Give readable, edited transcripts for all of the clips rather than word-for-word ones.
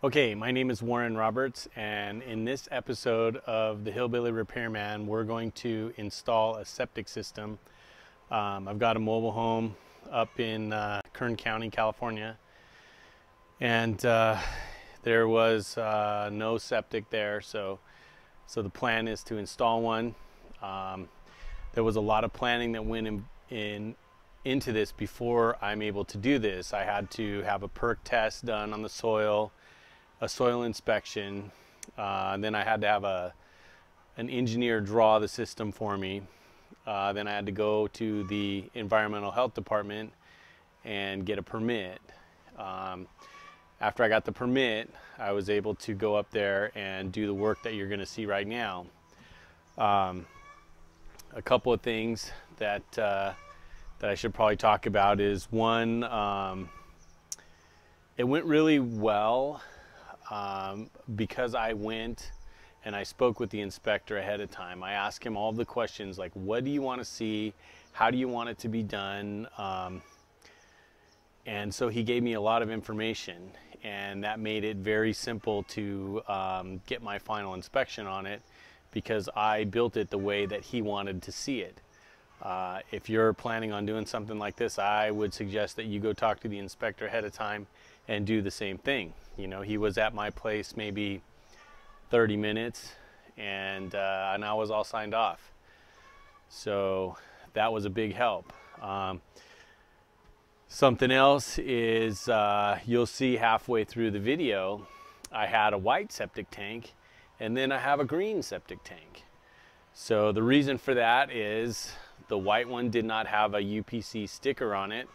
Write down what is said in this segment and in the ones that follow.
Okay, my name is Warren Roberts, and in this episode of the Hillbilly Repairman, we're going to install a septic system. I've got a mobile home up in Kern County, California, and there was no septic there, so the plan is to install one. There was a lot of planning that went into this before I'm able to do this. I had to have a perk test done on the soil, a soil inspection, then I had to have an engineer draw the system for me. Then I had to go to the environmental health department and get a permit. After I got the permit, I was able to go up there and do the work that you're going to see right now. A couple of things that I should probably talk about is one, it went really well. Because I went and I spoke with the inspector ahead of time. I asked him all the questions like, what do you want to see? How do you want it to be done? And so he gave me a lot of information, and that made it very simple to get my final inspection on it, because I built it the way that he wanted to see it. If you're planning on doing something like this, I would suggest that you go talk to the inspector ahead of time and do the same thing. You know, he was at my place maybe 30 minutes and I was all signed off. So that was a big help. Something else is you'll see halfway through the video, I had a white septic tank and then I have a green septic tank. So the reason for that is the white one did not have a UPC sticker on it,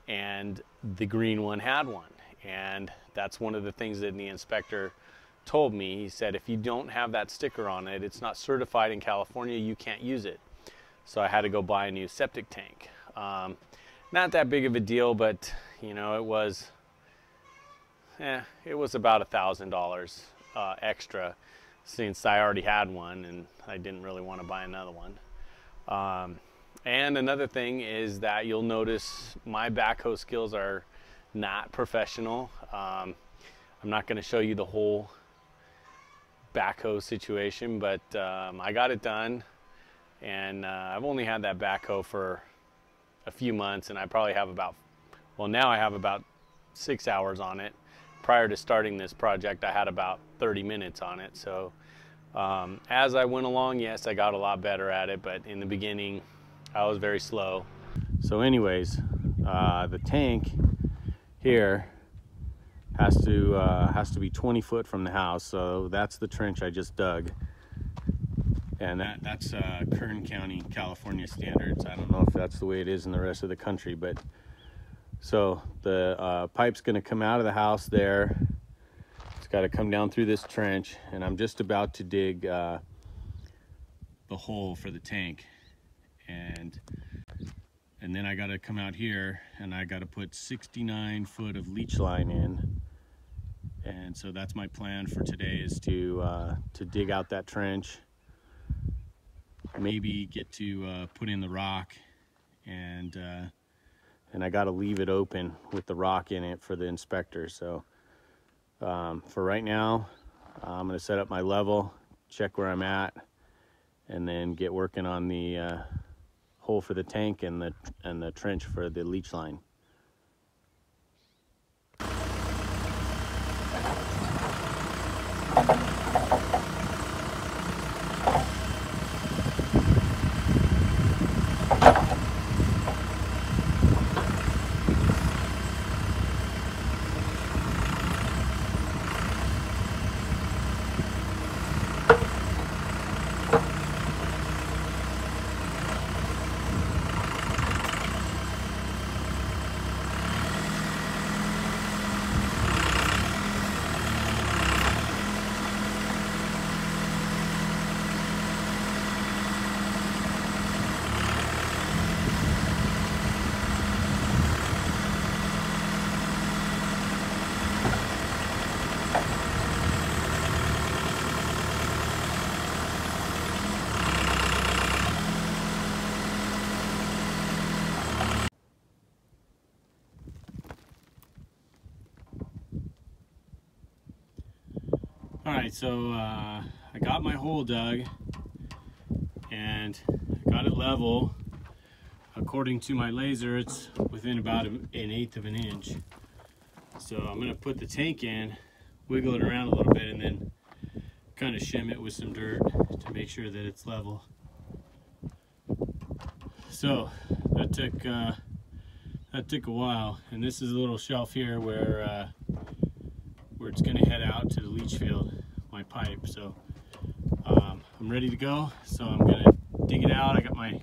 and the green one had one. And that's one of the things that the inspector told me. He said, if you don't have that sticker on it, it's not certified in California, you can't use it. So I had to go buy a new septic tank. Not that big of a deal, but you know, it was about $1,000 extra, since I already had one and I didn't really want to buy another one. And another thing is that you'll notice my backhoe skills are not professional. I'm not going to show you the whole backhoe situation, but I got it done, and I've only had that backhoe for a few months, and I probably have now I have about 6 hours on it. Prior to starting this project, I had about 30 minutes on it. So as I went along, yes, I got a lot better at it, but in the beginning I was very slow. So anyways, the tank here has to be 20 foot from the house. So that's the trench I just dug, and that's Kern County, California standards. I don't know if that's the way it is in the rest of the country, but so the pipe's going to come out of the house there. It's got to come down through this trench, and I'm just about to dig the hole for the tank, and then I got to come out here and I got to put 69 foot of leach line in. And so that's my plan for today, is to dig out that trench, maybe get to put in the rock, and I got to leave it open with the rock in it for the inspector. So for right now, I'm going to set up my level, check where I'm at, and then get working on the hole for the tank and the trench for the leach line. Alright, so I got my hole dug and got it level. According to my laser, it's within about an 1/8 of an inch. So I'm going to put the tank in, wiggle it around a little bit, and then kind of shim it with some dirt to make sure that it's level. So that took a while, and this is a little shelf here where it's going to head out to the leach field, my pipe. So I'm ready to go. So I'm going to dig it out. I got my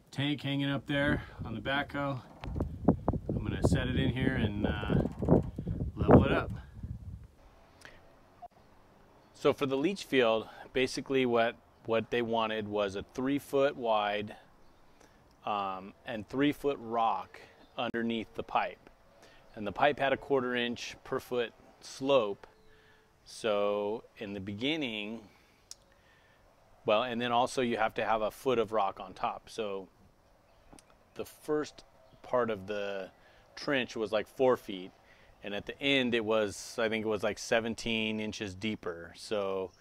tank hanging up there on the backhoe. I'm going to set it in here and level it up. So for the leach field, basically what they wanted was a 3-foot wide and 3-foot rock underneath the pipe. And the pipe had a 1/4 inch per foot slope. So in the beginning, well, and then also you have to have a foot of rock on top. So the first part of the trench was like 4 feet. And at the end it was, I think it was like 17 inches deeper. So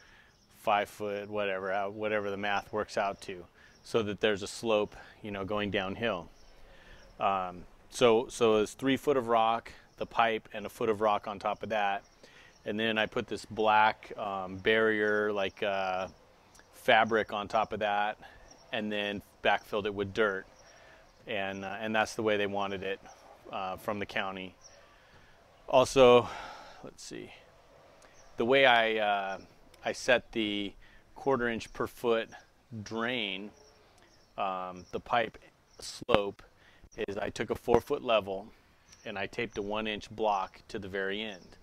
5 foot, whatever the math works out to, so that there's a slope, you know, going downhill. So it's 3 foot of rock, the pipe, and a foot of rock on top of that. And then I put this black barrier, like fabric on top of that, and then backfilled it with dirt. And that's the way they wanted it from the county. Also, let's see, the way I set the 1/4 inch per foot drain, the pipe slope, is I took a 4-foot level and I taped a 1-inch block to the very end.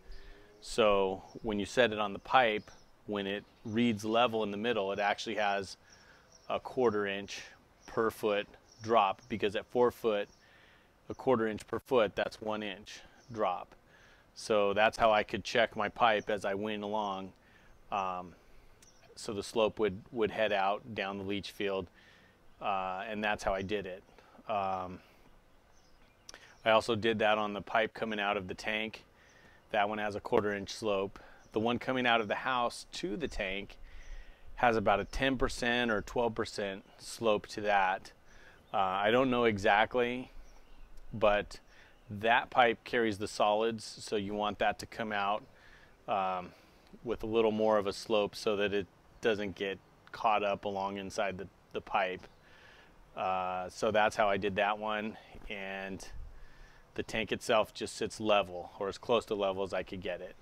So when you set it on the pipe, when it reads level in the middle, it actually has a 1/4 inch per foot drop, because at 4 foot, a 1/4 inch per foot, that's 1 inch drop. So that's how I could check my pipe as I went along. So the slope would head out down the leach field, and that's how I did it. I also did that on the pipe coming out of the tank. That one has a 1/4 inch slope. The one coming out of the house to the tank has about a 10% or 12% slope to that. I don't know exactly, but that pipe carries the solids, so you want that to come out with a little more of a slope so that it doesn't get caught up along inside the pipe. So that's how I did that one, and the tank itself just sits level, or as close to level as I could get it.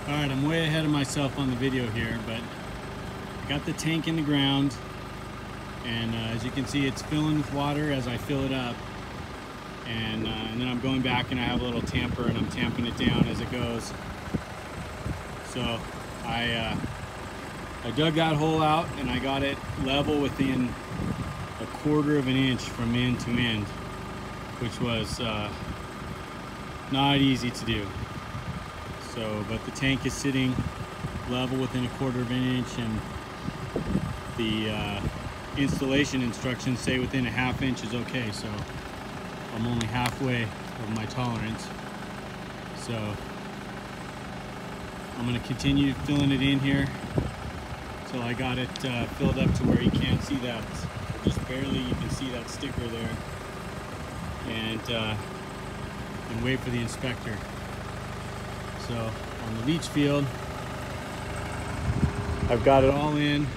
Alright, I'm way ahead of myself on the video here, but I got the tank in the ground, and as you can see, it's filling with water as I fill it up. And then I'm going back and I have a little tamper and I'm tamping it down as it goes. So I dug that hole out and I got it level within a 1/4 of an inch from end to end, which was not easy to do. So, but the tank is sitting level within a 1/4 of an inch, and the installation instructions say within a 1/2 inch is okay. So I'm only halfway of my tolerance. So I'm going to continue filling it in here until I got it filled up to where you can't see that, just barely you can see that sticker there, and wait for the inspector. So on the leach field, I've got it all in.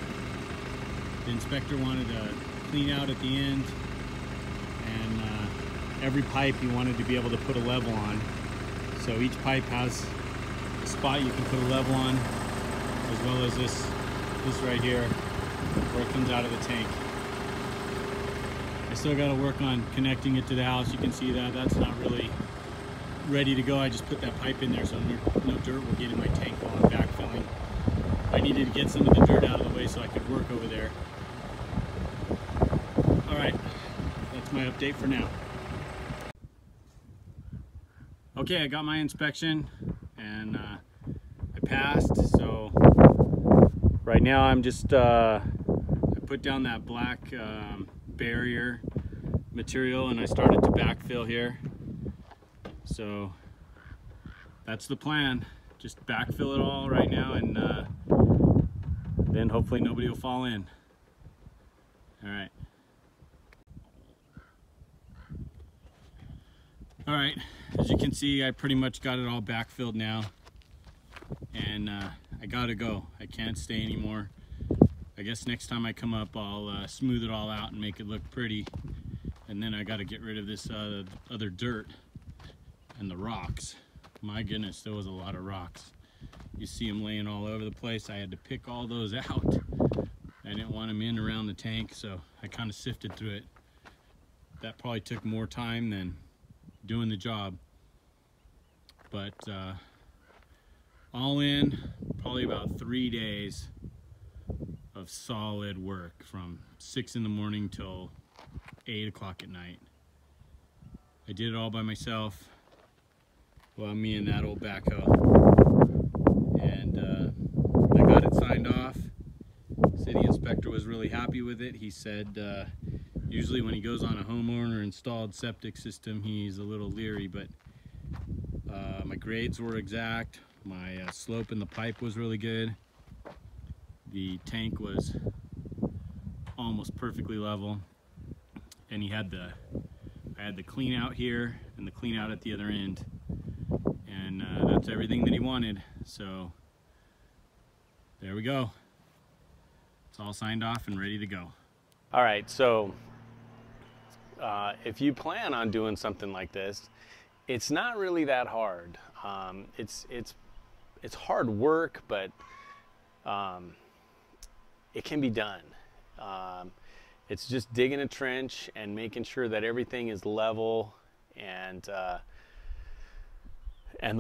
The inspector wanted to clean out at the end, and every pipe he wanted to be able to put a level on. So each pipe has a spot you can put a level on, as well as this right here where it comes out of the tank. I still got to work on connecting it to the house. You can see that that's not really ready to go. I just put that pipe in there so no dirt will get in my tank while I'm backfilling. I needed to get some of the dirt out of the way so I could work over there. Alright, that's my update for now. Okay, I got my inspection and I passed. So right now I'm just I put down that black barrier material and I started to backfill here. So that's the plan. just backfill it all right now, and then hopefully nobody will fall in. All right. All right, as you can see, I pretty much got it all backfilled now, and I gotta go. I can't stay anymore. I guess next time I come up, I'll smooth it all out and make it look pretty, and then I gotta get rid of this other dirt and the rocks. My goodness, there was a lot of rocks. You see them laying all over the place. I had to pick all those out. I didn't want them in around the tank, so I kind of sifted through it. That probably took more time than doing the job, but all in, probably about 3 days of solid work from 6 in the morning till 8 o'clock at night. I did it all by myself. Well, me and that old backhoe, and I got it signed off. City inspector was really happy with it. He said usually when he goes on a homeowner installed septic system, he's a little leery, but my grades were exact. My slope in the pipe was really good. The tank was almost perfectly level, and I had the clean out here and the clean out at the other end, and that's everything that he wanted. So there we go. It's all signed off and ready to go. All right, so if you plan on doing something like this, it's not really that hard. It's hard work, but it can be done. It's just digging a trench and making sure that everything is level and the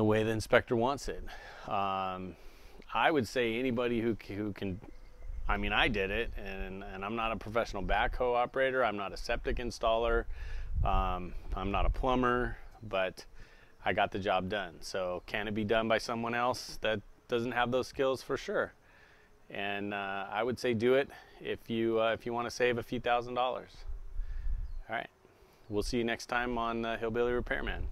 way the inspector wants it. I would say anybody who can, I mean, I did it, and I'm not a professional backhoe operator. I'm not a septic installer. I'm not a plumber, but I got the job done. So can it be done by someone else that doesn't have those skills? For sure. And I would say do it if you want to save a few $1,000s. All right, we'll see you next time on Hillbilly Repairman.